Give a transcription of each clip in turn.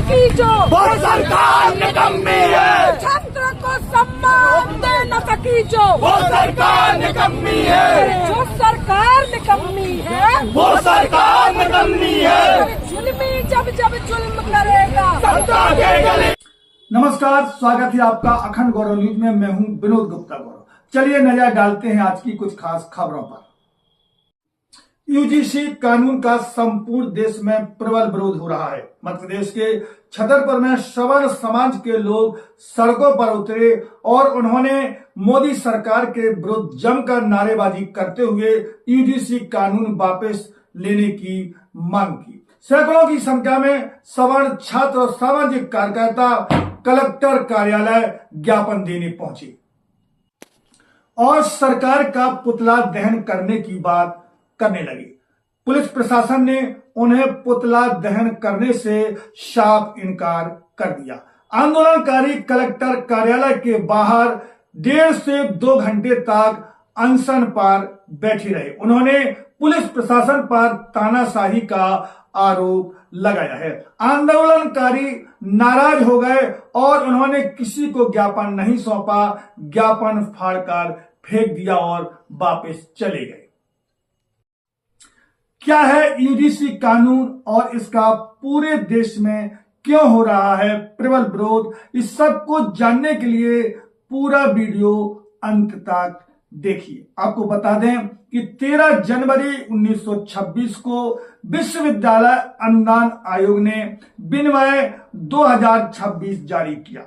सकी जो वो सरकार निकम्मी है। छात्र को सम्मान दे न सकी जो वो सरकार निकम्मी है। जो सरकार निकम्मी है वो सरकार निकम्मी है। जुल्मी जब जब जुल्म करेगा सत्ता के गले। नमस्कार, स्वागत है आपका अखंड गौरव न्यूज में। मैं हूं विनोद गुप्ता गौरव। चलिए नजर डालते हैं आज की कुछ खास खबरों पर। यूजीसी कानून का संपूर्ण देश में प्रबल विरोध हो रहा है। मध्य प्रदेश के छतरपुर में सवर्ण समाज के लोग सड़कों पर उतरे और उन्होंने मोदी सरकार के विरुद्ध जमकर नारेबाजी करते हुए यूजीसी कानून वापस लेने की मांग की। सैकड़ों की संख्या में सवर्ण छात्र और सामाजिक कार्यकर्ता कलेक्टर कार्यालय ज्ञापन देने पहुंचे और सरकार का पुतला दहन करने की बात करने लगे। पुलिस प्रशासन ने उन्हें पुतला दहन करने से साफ इनकार कर दिया। आंदोलनकारी कलेक्टर कार्यालय के बाहर 1.5 से 2 घंटे तक अनशन पर बैठे रहे। उन्होंने पुलिस प्रशासन पर तानाशाही का आरोप लगाया है। आंदोलनकारी नाराज हो गए और उन्होंने किसी को ज्ञापन नहीं सौंपा, ज्ञापन फाड़कर फेंक दिया और वापस चले गए। क्या है यूजीसी कानून और इसका पूरे देश में क्यों हो रहा है प्रबल विरोध? इस सब को जानने के लिए पूरा वीडियो अंत तक देखिए। आपको बता दें कि 13 जनवरी 1926 को विश्वविद्यालय अनुदान आयोग ने विनिमय 2026 जारी किया,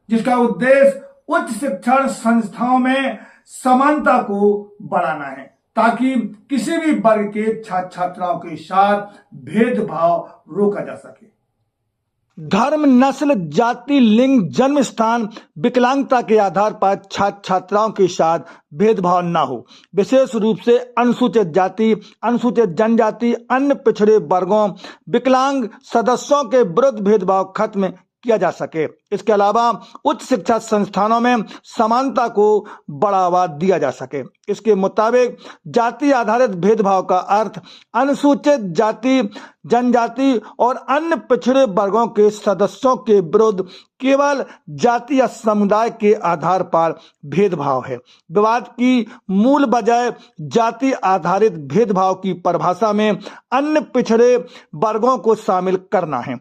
जिसका उद्देश्य उच्च शिक्षण संस्थाओं में समानता को बढ़ाना है ताकि किसी भी वर्ग के छात्र छात्राओं के साथ भेदभाव रोका जा सके। धर्म, नस्ल, जाति, लिंग, जन्म स्थान, विकलांगता के आधार पर छात्र छात्राओं के साथ भेदभाव न हो। विशेष रूप से अनुसूचित जाति, अनुसूचित जनजाति, अन्य पिछड़े वर्गों, विकलांग सदस्यों के विरुद्ध भेदभाव खत्म किया जा सके। इसके अलावा उच्च शिक्षा संस्थानों में समानता को बढ़ावा दिया जा सके। इसके मुताबिक जाति आधारित भेदभाव का अर्थ अनुसूचित जाति, जनजाति और अन्य पिछड़े वर्गों के सदस्यों के विरुद्ध केवल जाति या समुदाय के आधार पर भेदभाव है। विवाद की मूल वजह जाति आधारित भेदभाव की परिभाषा में अन्य पिछड़े वर्गों को शामिल करना है।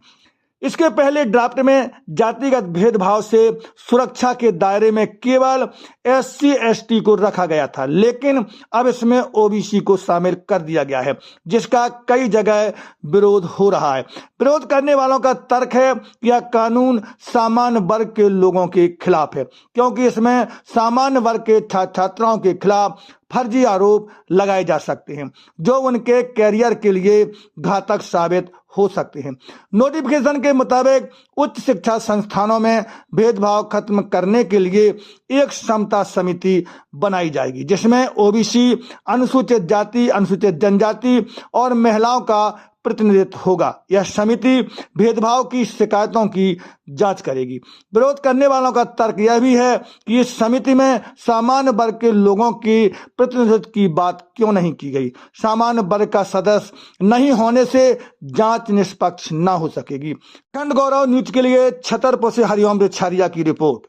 इसके पहले ड्राफ्ट में जातिगत भेदभाव से सुरक्षा के दायरे में केवल SC ST को रखा गया था, लेकिन अब इसमें OBC को शामिल कर दिया गया है, जिसका कई जगह विरोध हो रहा है। विरोध करने वालों का तर्क है कि यह कानून सामान्य वर्ग के लोगों के खिलाफ है, क्योंकि इसमें सामान्य वर्ग के छात्र छात्राओं के खिलाफ फर्जी आरोप लगाए जा सकते हैं जो उनके कैरियर के लिए घातक साबित हो सकते हैं। नोटिफिकेशन के मुताबिक उच्च शिक्षा संस्थानों में भेदभाव खत्म करने के लिए एक समता समिति बनाई जाएगी, जिसमें OBC, अनुसूचित जाति, अनुसूचित जनजाति और महिलाओं का प्रतिनिधित्व होगा। यह समिति भेदभाव की शिकायतों की जांच करेगी। विरोध करने वालों का तर्क यह भी है कि इस समिति में सामान्य वर्ग के लोगों की प्रतिनिधित्व की बात क्यों नहीं की गई। सामान्य वर्ग का सदस्य नहीं होने से जांच निष्पक्ष न हो सकेगी। अखंड गौरव न्यूज के लिए छतरपुर से हरिओम रेछारिया की रिपोर्ट।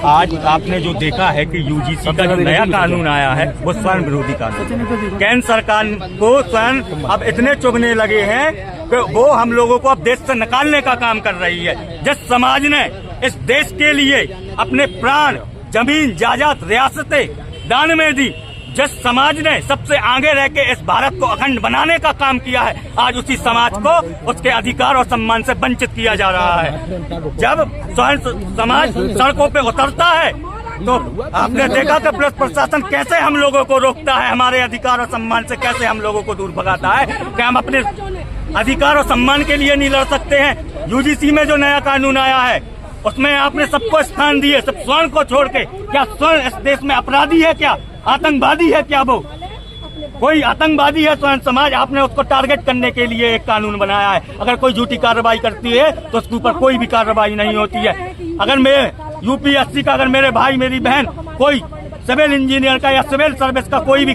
आज आपने जो देखा है कि यूजीसी का जो नया कानून आया है वो स्वयं विरोधी कानून। केंद्र सरकार को स्वयं अब इतने चुभने लगे हैं कि वो हम लोगों को अब देश से निकालने का काम कर रही है। जिस समाज ने इस देश के लिए अपने प्राण, जमीन, जायदाद, रियासतें दान में दी, जिस समाज ने सबसे आगे रह के इस भारत को अखंड बनाने का काम किया है, आज उसी समाज को उसके अधिकार और सम्मान से वंचित किया जा रहा है। जब स्वयं समाज सड़कों पे उतरता है तो आपने देखा कि पुलिस प्रशासन कैसे हम लोगों को रोकता है, हमारे अधिकार और सम्मान से कैसे हम लोगों को दूर भगाता है कि हम अपने अधिकार और सम्मान के लिए नहीं लड़ सकते हैं। यूजीसी में जो नया कानून आया है उसमें आपने सबको स्थान दिए, सब स्वर्ण को छोड़ के। क्या स्वर्ण इस देश में अपराधी है? क्या आतंकवादी है? क्या वो कोई आतंकवादी है? स्वर्ण समाज आपने उसको टारगेट करने के लिए एक कानून बनाया है। अगर कोई झूठी कार्रवाई करती है तो उसके ऊपर कोई भी कार्रवाई नहीं होती है। अगर मैं UPSC का, अगर मेरे भाई मेरी बहन कोई सिविल इंजीनियर का या सिविल सर्विस का कोई भी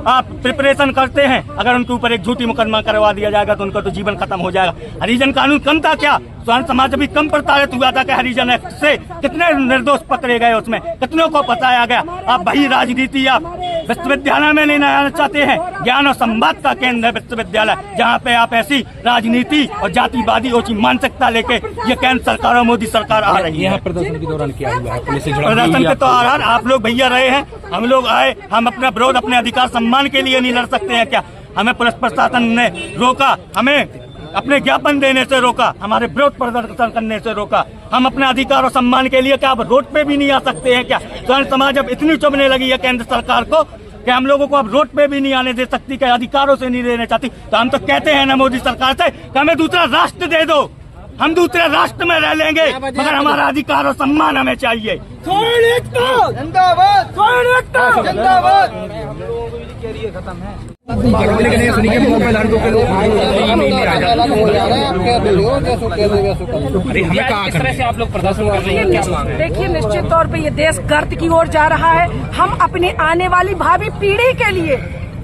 आप प्रिपरेशन करते हैं, अगर उनके ऊपर एक झूठी मुकदमा करवा दिया जाएगा तो उनका तो जीवन खत्म हो जाएगा। हरिजन कानून कम था क्या? स्वर्ण समाज अभी कम प्रताड़ित हुआ था कि हरिजन एक्ट से कितने निर्दोष पकड़े गए, उसमें कितनों को बताया गया। आप वही राजनीति आप विश्वविद्यालय में लेना आना चाहते हैं। ज्ञान और संवाद का केंद्र है विश्वविद्यालय, जहाँ पे आप ऐसी राजनीति और जातिवादी ऊंची मानसिकता लेके ये केंद्र सरकार और मोदी सरकार आ रही है। प्रदर्शन के दौरान क्या हुआ है? पुलिस से प्रदर्शन के दौरान आप लोग भैया रहे हैं, हम लोग आए, हम अपना विरोध अपने अधिकार सम्मान के लिए नहीं लड़ सकते हैं क्या? हमें पुलिस प्रशासन ने रोका, हमें अपने ज्ञापन देने से रोका, हमारे विरोध प्रदर्शन करने से रोका। हम अपने अधिकार और सम्मान के लिए क्या अब रोड पे भी नहीं आ सकते हैं क्या? स्वर्ण समाज अब इतनी चुभने लगी है केंद्र सरकार को कि हम लोगों को अब रोड पे भी नहीं आने दे सकती, कि अधिकारों से नहीं देने चाहती। तो हम तो कहते हैं ना मोदी सरकार से कि हमें दूसरा राष्ट्र दे दो, हम दूसरे राष्ट्र में रह लेंगे, मगर हमारा अधिकार और सम्मान हमें चाहिए। जिंदाबाद जिंदाबाद। देखिए, निश्चित तौर पे ये देश गर्त की ओर जा रहा है। हम अपनी आने वाली भावी पीढ़ी के लिए,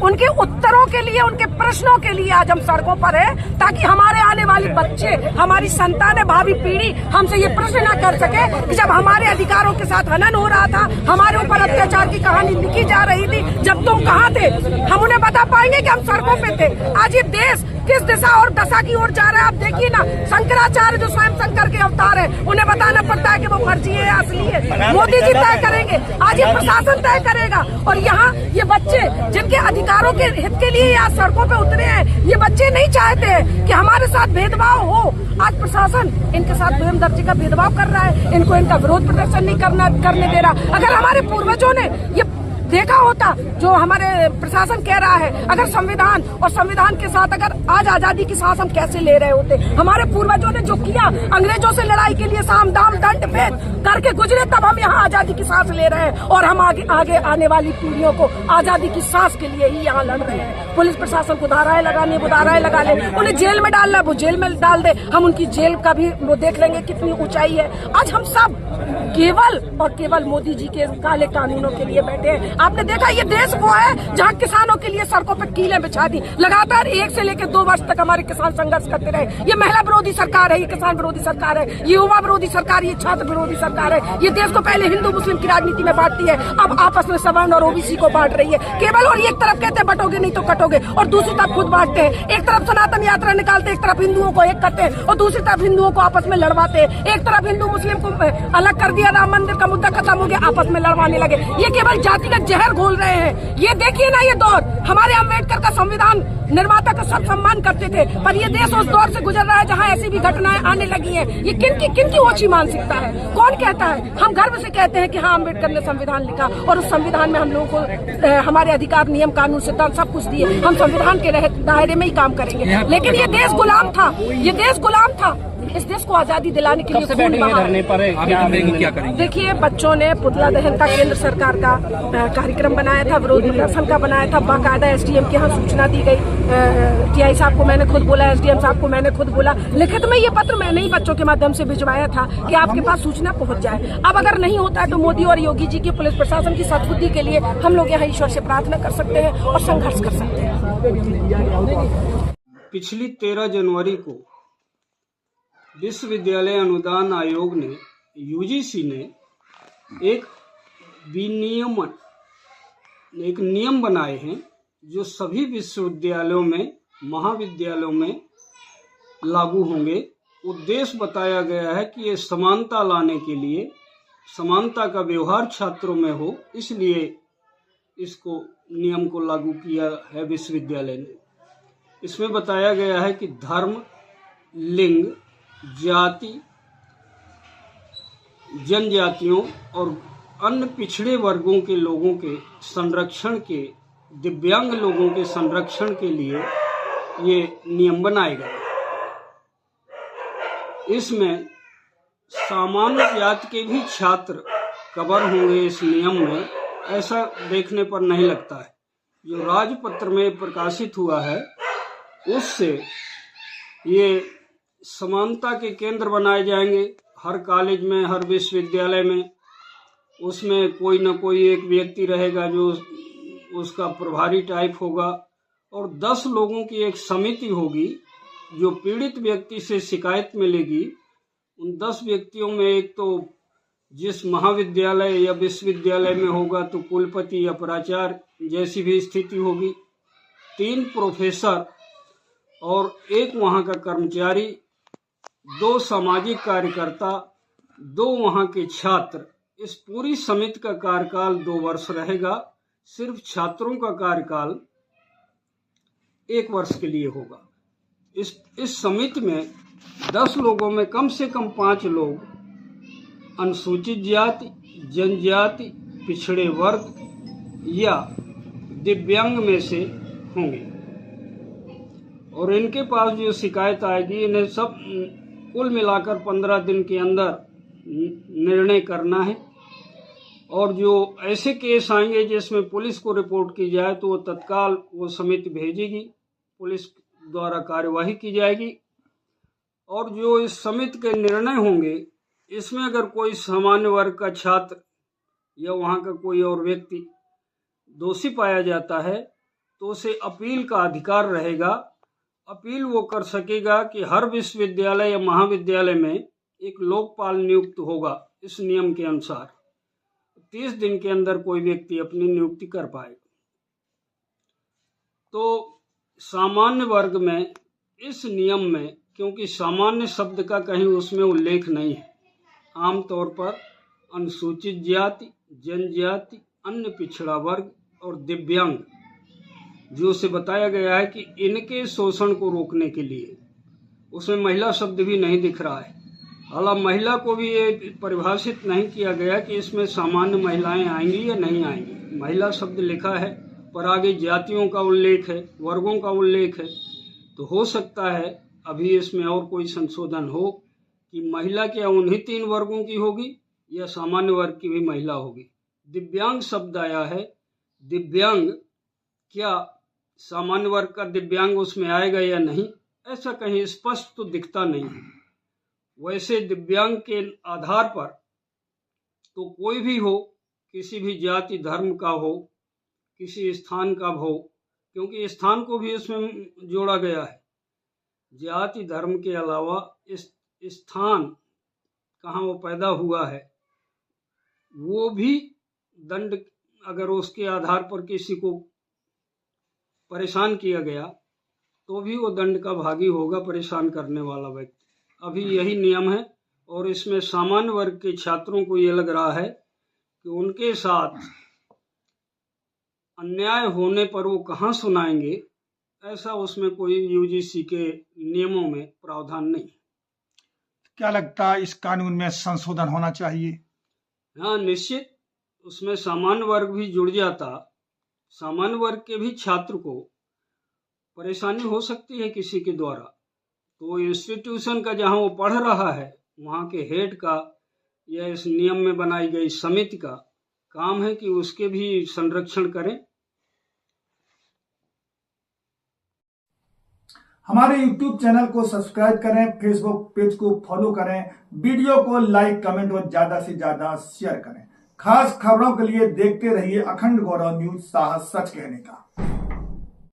उनके उत्तरों के लिए, उनके प्रश्नों के लिए आज हम सड़कों पर हैं, ताकि हमारे आने वाले बच्चे, हमारी संतानें, भावी पीढ़ी हमसे ये प्रश्न न कर सके कि जब हमारे अधिकारों के साथ हनन हो रहा था, हमारे ऊपर अत्याचार की कहानी लिखी जा रही थी, जब तुम कहाँ थे, हम उन्हें बता पाएंगे कि हम सड़कों पे थे। आज ये देश किस दिशा और दशा की ओर जा रहा है आप देखिए ना। शंकराचार्य जो स्वयं शंकर के अवतार है, उन्हें बताना पड़ता है कि वो फर्जी है या असली है। मोदी जी तय करेंगे, आज ये प्रशासन तय करेगा। और यहाँ ये बच्चे जिनके अधिकारों के हित के लिए यहाँ सड़कों पे उतरे हैं, ये बच्चे नहीं चाहते हैं कि हमारे साथ भेदभाव हो। आज प्रशासन इनके साथ बेहद दर्जे का भेदभाव कर रहा है, इनको इनका विरोध प्रदर्शन नहीं करने दे रहा। अगर हमारे पूर्वजों ने ये देखा होता जो हमारे प्रशासन कह रहा है, अगर संविधान और संविधान के साथ अगर आज आजादी की सांस हम कैसे ले रहे होते, हमारे पूर्वजों ने जो किया, अंग्रेजों से लड़ाई के लिए साम दाम दंड भेद करके गुजरे, तब हम यहाँ आजादी की सांस ले रहे हैं। और हम आगे आने वाली पीढ़ियों को आजादी की सांस के लिए ही यहाँ लड़ रहे हैं। पुलिस प्रशासन को धाराएं लगाने, वो धाराएं लगा ले, उन्हें जेल में डालना, वो जेल में डाल दे, हम उनकी जेल का भी वो देख लेंगे कितनी ऊंचाई है। आज हम सब केवल और केवल मोदी जी के काले कानूनों के लिए बैठे हैं। आपने देखा ये देश वो है जहाँ किसानों के लिए सड़कों पर कीलें बिछा दी। लगातार 1 से लेकर 2 वर्ष तक हमारे किसान संघर्ष करते रहे। ये महिला विरोधी सरकार है, ये किसान विरोधी सरकार है, ये युवा विरोधी सरकार, ये छात्र विरोधी सरकार है। ये देश को पहले हिंदू मुस्लिम की राजनीति में बांटती है, अब आपस में सवर्ण और ओबीसी को बांट रही है केवल। और एक तरफ कहते हैं बटोगे नहीं तो कटोगे, और दूसरी तरफ खुद बांटते हैं। एक तरफ सनातन यात्रा निकालते, एक तरफ हिंदुओं को एक करते हैं, और दूसरी तरफ हिंदुओं को आपस में लड़वाते हैं। एक तरफ हिंदू मुस्लिम को अलग कर दिया, राम मंदिर का मुद्दा खत्म हो गया, आपस में लड़वाने लगे। ये केवल जातिगत जहर घोल रहे हैं। ये देखिए ना, ये दौर हमारे अम्बेडकर का संविधान निर्माता का सब सम्मान करते थे, पर ये देश उस दौर से गुजर रहा है जहाँ ऐसी भी घटनाएं आने लगी हैं। ये किनकी ओछी मानसिकता है? कौन कहता है? हम गर्व से कहते हैं कि हाँ, अम्बेडकर ने संविधान लिखा और उस संविधान में हम लोगों को हमारे अधिकार, नियम, कानून, सिद्धांत सब कुछ दिए। हम संविधान के दायरे में ही काम करेंगे। लेकिन ये देश गुलाम था, ये देश गुलाम था। इस देश को आजादी दिलाने के लिए खून बहा। देखिए, बच्चों ने पुतला दहन का केंद्र सरकार का कार्यक्रम बनाया था, विरोध प्रदर्शन का बनाया था। बाकायदा एसडीएम के यहाँ सूचना दी गई। टीआई साहब को मैंने खुद बोला, एसडीएम साहब को मैंने खुद बोला। लिखित में ये पत्र मैंने ही बच्चों के माध्यम से भिजवाया था कि आपके पास सूचना पहुंच जाए। अब अगर नहीं होता है तो मोदी और योगी जी की पुलिस प्रशासन की सद्बुद्धि के लिए हम लोग यहाँ ईश्वर से प्रार्थना कर सकते हैं और संघर्ष कर सकते हैं। पिछली 13 जनवरी को विश्वविद्यालय अनुदान आयोग ने, यूजीसी ने एक नियम बनाए हैं जो सभी विश्वविद्यालयों में, महाविद्यालयों में लागू होंगे। उद्देश्य बताया गया है कि ये समानता लाने के लिए, समानता का व्यवहार छात्रों में हो, इसलिए इसको नियम को लागू किया है विश्वविद्यालय ने। इसमें बताया गया है कि धर्म, लिंग, जाति, जनजातियों और अन्य पिछड़े वर्गों के लोगों के संरक्षण के, दिव्यांग लोगों के संरक्षण के लिए ये नियम बनाए गए। इसमें सामान्य जाति के भी छात्र कवर होंगे इस नियम में, ऐसा देखने पर नहीं लगता है। जो राजपत्र में प्रकाशित हुआ है उससे ये समानता के केंद्र बनाए जाएंगे हर कॉलेज में, हर विश्वविद्यालय में। उसमें कोई न कोई एक व्यक्ति रहेगा जो उसका प्रभारी टाइप होगा और 10 लोगों की एक समिति होगी जो पीड़ित व्यक्ति से शिकायत मिलेगी। उन 10 व्यक्तियों में एक तो जिस महाविद्यालय या विश्वविद्यालय में होगा तो कुलपति या प्राचार्य जैसी भी स्थिति होगी, 3 प्रोफेसर और 1 वहाँ का कर्मचारी, 2 सामाजिक कार्यकर्ता, 2 वहाँ के छात्र। इस पूरी समिति का कार्यकाल 2 वर्ष रहेगा। सिर्फ छात्रों का कार्यकाल 1 वर्ष के लिए होगा। इस समिति में 10 लोगों में कम से कम 5 लोग अनुसूचित जाति, जनजाति, पिछड़े वर्ग या दिव्यांग में से होंगे और इनके पास जो शिकायत आएगी इन्हें सब कुल मिलाकर 15 दिन के अंदर निर्णय करना है। और जो ऐसे केस आएंगे जिसमें पुलिस को रिपोर्ट की जाए तो वो तत्काल वो समिति भेजेगी, पुलिस द्वारा कार्यवाही की जाएगी। और जो इस समिति के निर्णय होंगे इसमें अगर कोई सामान्य वर्ग का छात्र या वहाँ का कोई और व्यक्ति दोषी पाया जाता है तो उसे अपील का अधिकार रहेगा। अपील वो कर सकेगा कि हर विश्वविद्यालय या महाविद्यालय में एक लोकपाल नियुक्त होगा। इस नियम के अनुसार 30 दिन के अंदर कोई व्यक्ति अपनी नियुक्ति कर पाएगा। तो सामान्य वर्ग में इस नियम में, क्योंकि सामान्य शब्द का कहीं उसमें उल्लेख नहीं है, आमतौर पर अनुसूचित जाति, जनजाति, अन्य पिछड़ा वर्ग और दिव्यांग जो से बताया गया है कि इनके शोषण को रोकने के लिए, उसमें महिला शब्द भी नहीं दिख रहा है। हालांकि महिला को भी ये परिभाषित नहीं किया गया कि इसमें सामान्य महिलाएं आएंगी या नहीं आएंगी। महिला शब्द लिखा है पर आगे जातियों का उल्लेख है, वर्गों का उल्लेख है। तो हो सकता है अभी इसमें और कोई संशोधन हो कि महिला क्या उन्हीं 3 वर्गों की होगी या सामान्य वर्ग की भी महिला होगी। दिव्यांग शब्द आया है, दिव्यांग क्या सामान्य वर्ग का दिव्यांग उसमें आएगा या नहीं, ऐसा कहीं स्पष्ट तो दिखता नहीं है। वैसे दिव्यांग के आधार पर तो कोई भी हो, किसी भी जाति धर्म का हो, किसी स्थान का हो, क्योंकि स्थान को भी इसमें जोड़ा गया है। जाति धर्म के अलावा इस स्थान कहाँ वो पैदा हुआ है वो भी दंड, अगर उसके आधार पर किसी को परेशान किया गया तो भी वो दंड का भागी होगा, परेशान करने वाला व्यक्ति। अभी यही नियम है और इसमें सामान्य वर्ग के छात्रों को ये लग रहा है कि उनके साथ अन्याय होने पर वो कहाँ सुनाएंगे, ऐसा उसमें कोई यूजीसी के नियमों में प्रावधान नहीं। क्या लगता है इस कानून में संशोधन होना चाहिए? हाँ, निश्चित उसमें सामान्य वर्ग भी जुड़ जाता। सामान्य वर्ग के भी छात्र को परेशानी हो सकती है किसी के द्वारा, तो इंस्टीट्यूशन का जहाँ वो पढ़ रहा है वहाँ के हेड का या इस नियम में बनाई गई समिति का काम है कि उसके भी संरक्षण करें। हमारे YouTube चैनल को सब्सक्राइब करें, फेसबुक पेज को फॉलो करें, वीडियो को लाइक, कमेंट और ज्यादा से ज्यादा शेयर करें। खास खबरों के लिए देखते रहिए अखंड गौरव न्यूज, साहस सच कहने का।